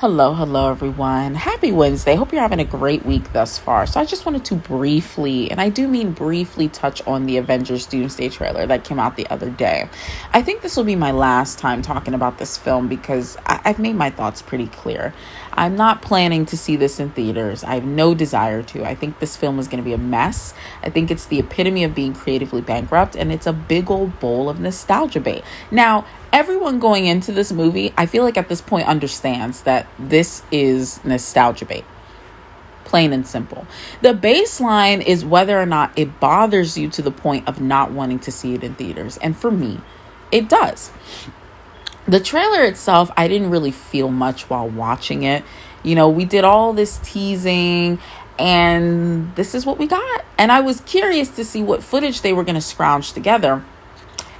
Hello, everyone. Happy Wednesday. Hope you're having a great week thus far. So I just wanted to briefly, and I do mean briefly, touch on the Avengers Doomsday trailer that came out the other day. I think this will be my last time talking about this film because I've made my thoughts pretty clear. I'm not planning to see this in theaters. I have no desire to. I think this film is going to be a mess. I think it's the epitome of being creatively bankrupt, and it's a big old bowl of nostalgia bait. Now, everyone going into this movie, I feel like at this point understands that this is nostalgia bait. Plain and simple. The baseline is whether or not it bothers you to the point of not wanting to see it in theaters. And for me, it does. The trailer itself, I didn't really feel much while watching it. You know, we did all this teasing and this is what we got. And I was curious to see what footage they were going to scrounge together.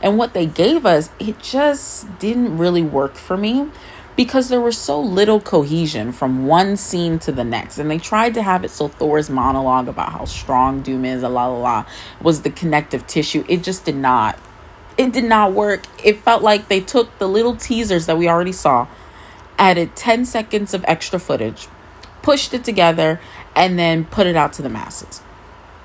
And what they gave us, it just didn't really work for me because there was so little cohesion from one scene to the next. And they tried to have it so Thor's monologue about how strong Doom is, was the connective tissue. It just did not. It did not work. It felt like they took the little teasers that we already saw, added 10 seconds of extra footage, pushed it together, and then put it out to the masses.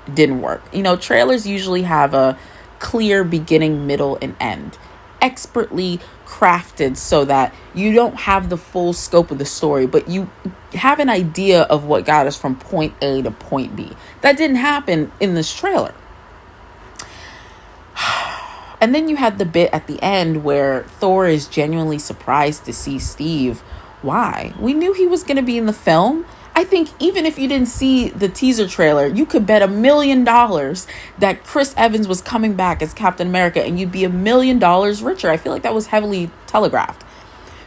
It didn't work. You know, trailers usually have a clear beginning, middle, and end, expertly crafted so that you don't have the full scope of the story, but you have an idea of what got us from point A to point B. That didn't happen in this trailer. And then you had the bit at the end where Thor is genuinely surprised to see Steve. Why? We knew he was going to be in the film. I think even if you didn't see the teaser trailer, you could bet $1 million that Chris Evans was coming back as Captain America and you'd be $1 million richer. I feel like that was heavily telegraphed.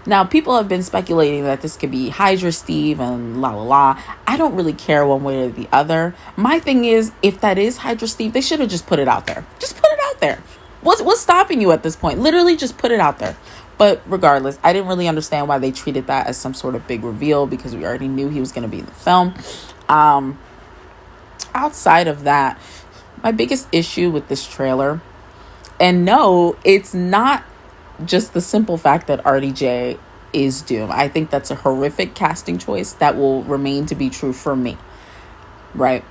Now, people have been speculating that this could be Hydra Steve and I don't really care one way or the other. My thing is, if that is Hydra Steve, they should have just put it out there. Just put it out there. What's stopping you at this point? Literally just put it out there. But regardless, I didn't really understand why they treated that as some sort of big reveal because we already knew he was going to be in the film. Outside of that, my biggest issue with this trailer, and no, it's not just the simple fact that RDJ is Doom. I think that's a horrific casting choice that will remain to be true for me, right?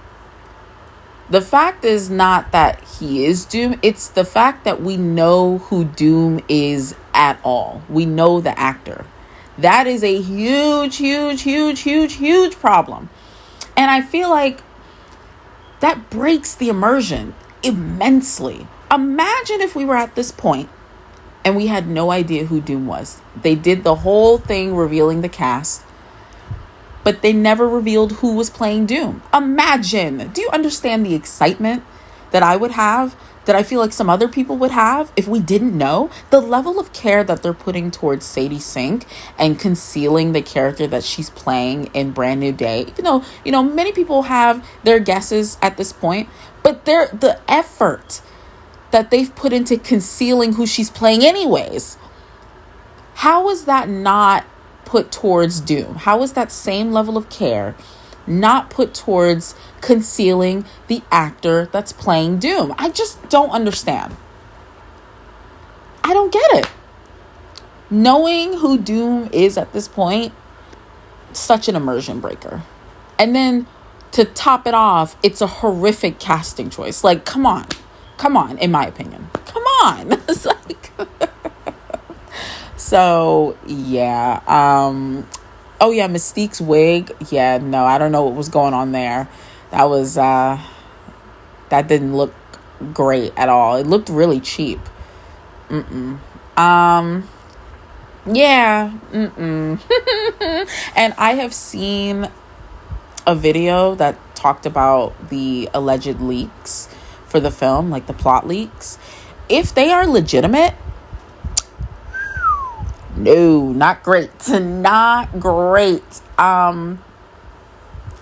The fact is not that he is Doom. It's the fact that we know who Doom is at all. We know the actor. That is a huge problem. And I feel like that breaks the immersion immensely. Imagine if we were at this point and we had no idea who Doom was. They did the whole thing revealing the cast, but they never revealed who was playing Doom. Imagine. Do you understand the excitement that I would have, that I feel like some other people would have if we didn't know? The level of care that they're putting towards Sadie Sink and concealing the character that she's playing in Brand New Day. Even though, many people have their guesses at this point, but the effort that they've put into concealing who she's playing anyways. How is that not put towards Doom? How is that same level of care not put towards concealing the actor that's playing Doom? I just don't understand. I don't get it. Knowing who Doom is at this point, such an immersion breaker. And then to top it off, it's a horrific casting choice. Like, come on, in my opinion. Come on. It's like... So, yeah. Mystique's wig. Yeah, no, I don't know what was going on there. That didn't look great at all. It looked really cheap. And I have seen a video that talked about the alleged leaks for the film, like the plot leaks. If they are legitimate, no, not great. Not great. I'm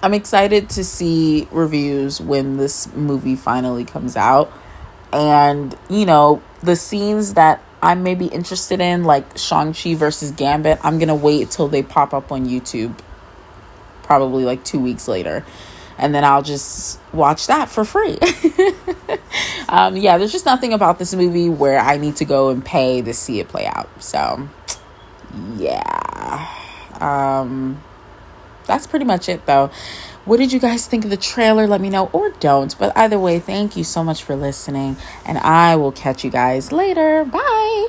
excited to see reviews when this movie finally comes out. And, the scenes that I may be interested in, like Shang-Chi versus Gambit, I'm going to wait till they pop up on YouTube. Probably like 2 weeks later. And then I'll just watch that for free. There's just nothing about this movie where I need to go and pay to see it play out. So... yeah, That's pretty much it, though. What did you guys think of the trailer? Let me know, or don't. But either way, thank you so much for listening, and I will catch you guys later. Bye.